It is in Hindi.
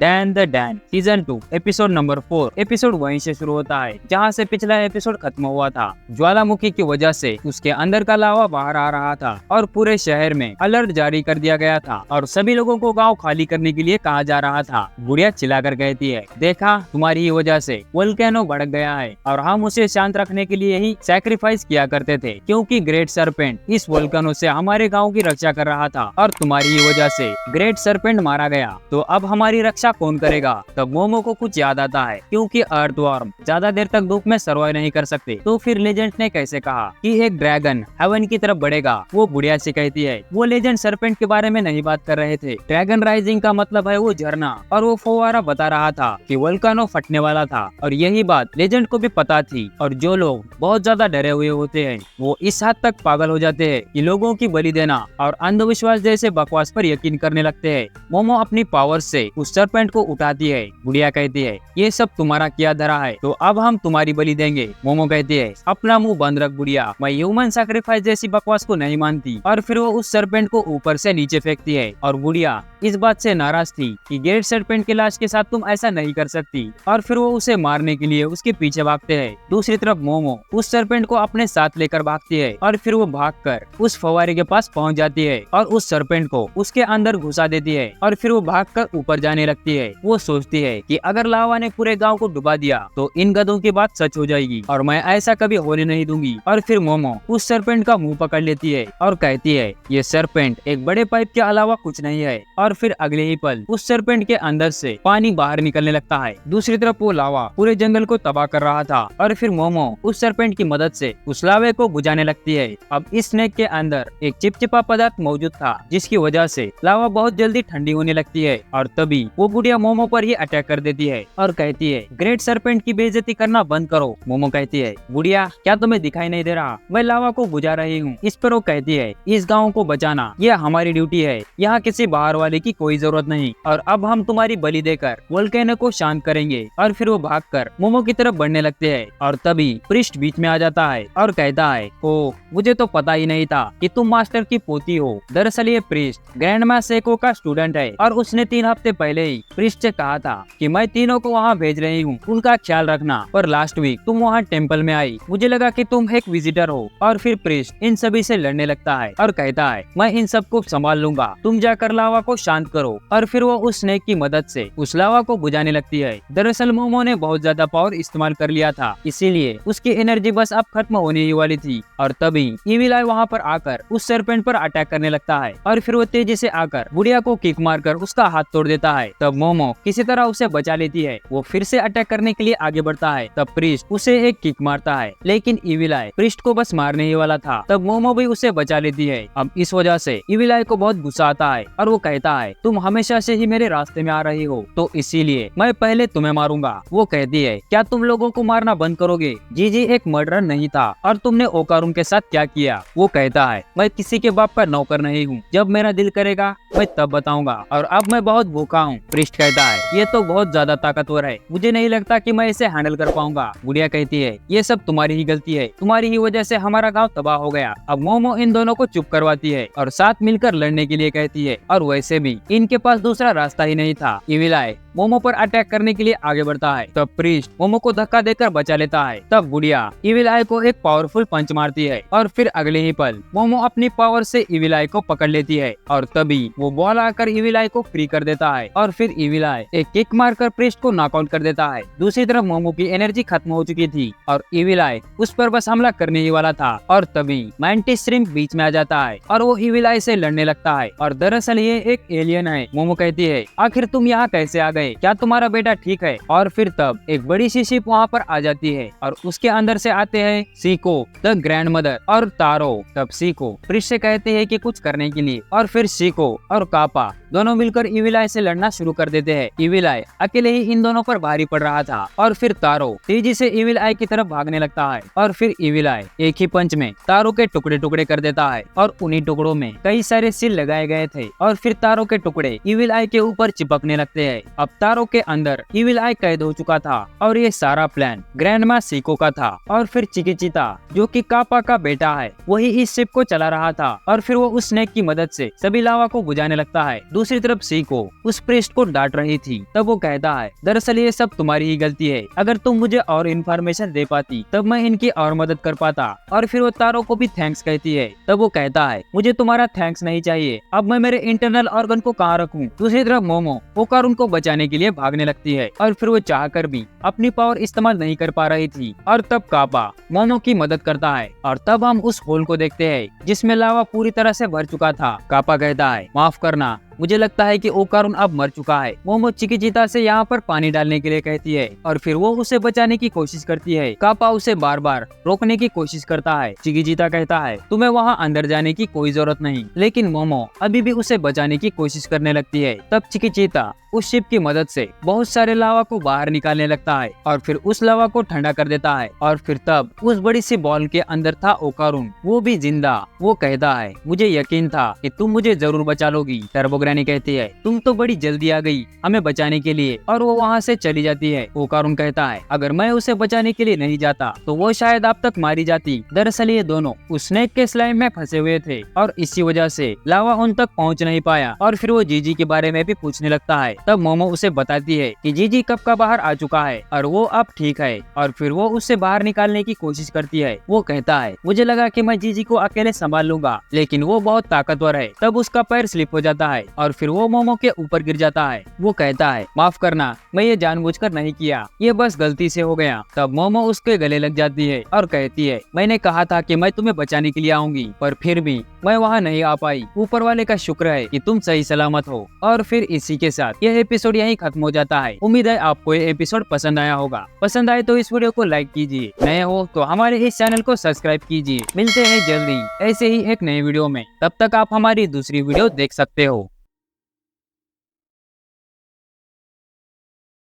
Dan the Dan season 2 episode number 4। Episode वहीं से शुरू होता है जहां से पिछला एपिसोड खत्म हुआ था। ज्वालामुखी की वजह से उसके अंदर का लावा बाहर आ रहा था और पूरे शहर में अलर्ट जारी कर दिया गया था और सभी लोगों को गांव खाली करने के लिए कहा जा रहा था। बुढ़िया चिल्लाकर कहती है, देखा तुम्हारी ही वजह से वोल्केनो भड़क गया है और हम उसे शांत रखने के लिए ही सैक्रिफाइस किया करते थे, क्योंकि ग्रेट सरपेंट इस वोल्केनो से हमारे गाँव की रक्षा कर रहा था और तुम्हारी ही वजह से ग्रेट सरपेंट मारा गया, तो अब हमारी रक्षा कौन करेगा। तब मोमो को कुछ याद आता है, क्योंकि अर्थवर्म ज्यादा देर तक धूप में सर्वाइव नहीं कर सकते। तो फिर लेजेंड ने कैसे कहा कि एक ड्रैगन हेवन की तरफ बढ़ेगा। वो बुढ़िया से कहती है, वो लेजेंड सरपेंट के बारे में नहीं बात कर रहे थे। ड्रैगन राइजिंग का मतलब है वो झरना, और वो फव्वारा बता रहा था कि वोल्केनो फटने वाला था और यही बात लेजेंड को भी पता थी। और जो लोग बहुत ज्यादा डरे हुए होते हैं वो इस हद तक पागल हो जाते हैं कि लोगों की बलि देना और अंधविश्वास जैसे बकवास पर यकीन करने लगते हैं। मोमो अपनी पावर से उस सरपेंट को उठाती है। बुढ़िया कहती है, ये सब तुम्हारा किया धरा है, तो अब हम तुम्हारी बलि देंगे। मोमो कहती है, अपना मुंह बंद रख बुढ़िया, मैं ह्यूमन सैक्रिफाइस जैसी बकवास को नहीं मानती। और फिर वो उस सरपेंट को ऊपर से नीचे फेंकती है। और बुढ़िया इस बात से नाराज थी कि ग्रेट सरपेंट के लाश के साथ तुम ऐसा नहीं कर सकती, और फिर वो उसे मारने के लिए उसके पीछे भागते हैं। दूसरी तरफ मोमो उस सरपेंट को अपने साथ लेकर भागती है और फिर वो भागकर उस फव्वारे के पास पहुंच जाती है और उस सरपेंट को उसके अंदर घुसा देती है और फिर वो भागकर ऊपर जाने लगती है। वो सोचती है कि अगर लावा ने पूरे गांव को डुबा दिया तो इन गधों की बात सच हो जाएगी और मैं ऐसा कभी होने नहीं दूंगी। और फिर मोमो उस सरपेंट का मुंह पकड़ लेती है और कहती है, ये सरपेंट एक बड़े पाइप के अलावा कुछ नहीं है। और फिर अगले ही पल उस सरपेंट के अंदर से पानी बाहर निकलने लगता है। दूसरी तरफ वो लावा पूरे जंगल को तबाह कर रहा था और फिर मोमो उस सरपेंट की मदद से उस लावे को बुझाने लगती है। अब इस स्नेक के अंदर एक चिपचिपा पदार्थ मौजूद था, जिसकी वजह से लावा बहुत जल्दी ठंडी होने लगती है। और तभी वो बुढ़िया मोमो पर ही अटैक कर देती है और कहती है, ग्रेट सरपेंट की बेइज्जती करना बंद करो। मोमो कहती है, बुढ़िया क्या तुम्हें दिखाई नहीं दे रहा, मैं लावा को बुझा रही हूँ। इस पर वो कहती है, इस गाँव को बचाना यह हमारी ड्यूटी है, यहाँ किसी बाहर वाले की कोई जरूरत नहीं, और अब हम तुम्हारी बलि देकर वोल्केनो को शांत करेंगे। और फिर वो भागकर मोमो की तरफ बढ़ने लगते हैं। और तभी प्रिस्ट बीच में आ जाता है और कहता है, ओ मुझे तो पता ही नहीं था कि तुम मास्टर की पोती हो। दरअसल ये प्रिस्ट ग्रैंडमा सेको का स्टूडेंट है और उसने 3 हफ्ते पहले ही प्रिस्ट से कहा था कि मैं तीनों को वहाँ भेज रही हूँ, उनका ख्याल रखना। पर लास्ट वीक तुम वहाँ टेम्पल में आई, मुझे लगा कि तुम एक विजिटर हो। और फिर प्रिस्ट इन सभी से लड़ने लगता है और कहता है, मैं इन सबको संभाल लूंगा, तुम जाकर लावा को शांत करो। और फिर वो उस स्नेक की मदद से उस लावा को बुझाने लगती है। दरअसल मोमो ने बहुत ज्यादा पावर इस्तेमाल कर लिया था, इसीलिए उसकी एनर्जी बस अब खत्म होने ही वाली थी। और तभी इविल आई वहाँ पर आकर उस सरपेंट पर अटैक करने लगता है और फिर वो तेजी से आकर बुढ़िया को किक मारकर उसका हाथ तोड़ देता है। तब मोमो किसी तरह उसे बचा लेती है। वो फिर से अटैक करने के लिए आगे बढ़ता है। तब प्रिस्ट उसे एक किक मारता है, लेकिन इविल आई प्रिस्ट को बस मारने ही वाला था। तब मोमो भी उसे बचा लेती है। अब इस वजह से इविल आई को बहुत गुस्सा आता है और वो कहता है, तुम हमेशा से ही मेरे रास्ते में आ रही हो, तो इसीलिए मैं पहले तुम्हें मारूंगा। वो कहती है, क्या तुम लोगों को मारना बंद करोगे? जीजी एक मर्डरर नहीं था, और तुमने ओकारुन के साथ क्या किया? वो कहता है, मैं किसी के बाप का नौकर नहीं हूँ, जब मेरा दिल करेगा मैं तब बताऊंगा, और अब मैं बहुत भूखा हूँ। प्रिस्ट कहता है, ये तो बहुत ज्यादा ताकतवर है, मुझे नहीं लगता कि मैं इसे हैंडल कर पाऊंगा। बुढ़िया कहती है, ये सब तुम्हारी ही गलती है, तुम्हारी ही वजह से हमारा गाँव तबाह हो गया। अब मोमो इन दोनों को चुप करवाती है और साथ मिलकर लड़ने के लिए कहती है, और वैसे भी इनके पास दूसरा रास्ता ही नहीं था। इविल आई मोमो पर अटैक करने के लिए आगे बढ़ता है। तब प्रिस्ट मोमो को धक्का देकर बचा लेता है। तब बुढ़िया इविल आई को एक पावरफुल पंच मारती है और फिर अगले ही पल मोमो अपनी पावर से इविल आई को पकड़ लेती है और तभी वो बॉल आकर इविल आई को फ्री कर देता है और फिर इविल आई एक किक मारकर प्रिस्ट को नॉकआउट कर देता है। दूसरी तरफ मोमो की एनर्जी खत्म हो चुकी थी और इविल आई उस पर बस हमला करने ही वाला था। और तभी मैंटिस श्रिम्प बीच में आ जाता है और वो इविल आई से लड़ने लगता है, और दरअसल ये एक एलियन है। मोमो कहती है, आखिर तुम यहाँ कैसे आ गए, क्या तुम्हारा बेटा ठीक है? और फिर तब एक बड़ी सी शिप वहाँ पर आ जाती है और उसके अंदर से आते हैं सीको द ग्रैंड मदर और तारो। तब सीको प्रिस्ट से कहते हैं कि कुछ करने के लिए, और फिर सीको और कापा दोनों मिलकर इविल आई से लड़ना शुरू कर देते हैं। इविल आई अकेले ही इन दोनों पर भारी पड़ रहा था और फिर तारो तेजी से इविल आई की तरफ भागने लगता है और फिर इविल आई एक ही पंच में तारो के टुकड़े टुकड़े कर देता है और उन्हीं टुकड़ों में कई सारे सील लगाए गए थे और फिर तारो के टुकड़े इविल आई के ऊपर चिपकने लगते हैं। अब तारो के अंदर इविल आई कैद हो चुका था और ये सारा प्लान ग्रैंडमा सीको का था। और फिर चिकिचिता जो कि कापा का बेटा है वही इस शिप को चला रहा था और फिर वो उस स्नेक की मदद से सभी लावा को बुझाने लगता है। दूसरी तरफ सीको उस प्रीस्ट को डांट रही थी। तब वो कहता है, दरअसल ये सब तुम्हारी ही गलती है, अगर तुम मुझे और इन्फॉर्मेशन दे पाती तब मैं इनकी और मदद कर पाता। और फिर वो तारो को भी थैंक्स कहती है। तब वो कहता है, मुझे तुम्हारा थैंक्स नहीं चाहिए, अब मैं मेरे इंटरनल ऑर्गन को कहाँ रखूं। दूसरी तरफ मोमो ओकार उनको बचाने के लिए भागने लगती है और फिर वो चाहकर भी अपनी पावर इस्तेमाल नहीं कर पा रही थी। और तब कापा मोमो की मदद करता है और तब हम उस होल को देखते हैं जिसमें लावा पूरी तरह से भर चुका था। कापा कहता है, माफ करना, मुझे लगता है कि ओकारुन अब मर चुका है। मोमो चिकिचिता से यहाँ पर पानी डालने के लिए कहती है और फिर वो उसे बचाने की कोशिश करती है। कापा उसे बार बार रोकने की कोशिश करता है। चिकिचिता कहता है, तुम्हें वहाँ अंदर जाने की कोई जरूरत नहीं, लेकिन मोमो अभी भी उसे बचाने की कोशिश करने लगती है। तब चिकिचिता उस शिप की मदद से बहुत सारे लावा को बाहर निकालने लगता है और फिर उस लावा को ठंडा कर देता है। और फिर तब उस बड़ी सी बॉल के अंदर था ओकारुन, वो भी जिंदा। वो कहता है, मुझे यकीन था कि तुम मुझे जरूर बचा लोगी। टर्बोग्रानी कहती है, तुम तो बड़ी जल्दी आ गई हमें बचाने के लिए, और वो वहाँ से चली जाती है। ओकारुन कहता है, अगर मैं उसे बचाने के लिए नहीं जाता तो वो शायद अब तक मारी जाती। दरअसल ये दोनों उस स्नेक के स्लाइम में फंसे हुए थे और इसी वजह से लावा उन तक पहुँच नहीं पाया। और फिर वो जीजी के बारे में भी पूछने लगता है। तब मोमो उसे बताती है कि जीजी कब का बाहर आ चुका है और वो अब ठीक है। और फिर वो उससे बाहर निकालने की कोशिश करती है। वो कहता है, मुझे लगा कि मैं जीजी को अकेले संभाल लूंगा, लेकिन वो बहुत ताकतवर है। तब उसका पैर स्लिप हो जाता है और फिर वो मोमो के ऊपर गिर जाता है। वो कहता है, माफ करना, मैं ये जानबूझकर नहीं किया, ये बस गलती से हो गया। तब मोमो उसके गले लग जाती है और कहती है, मैंने कहा था कि मैं तुम्हें बचाने के लिए आऊंगी, पर फिर भी मैं वहाँ नहीं आ पाई। ऊपर वाले का शुक्र है कि तुम सही सलामत हो। और फिर इसी के साथ यह एपिसोड यहीं खत्म हो जाता है। उम्मीद है आपको ये एपिसोड पसंद आया होगा। पसंद आए तो इस वीडियो को लाइक कीजिए, नए हो तो हमारे इस चैनल को सब्सक्राइब कीजिए। मिलते हैं जल्दी ऐसे ही एक नए वीडियो में, तब तक आप हमारी दूसरी वीडियो देख सकते हो।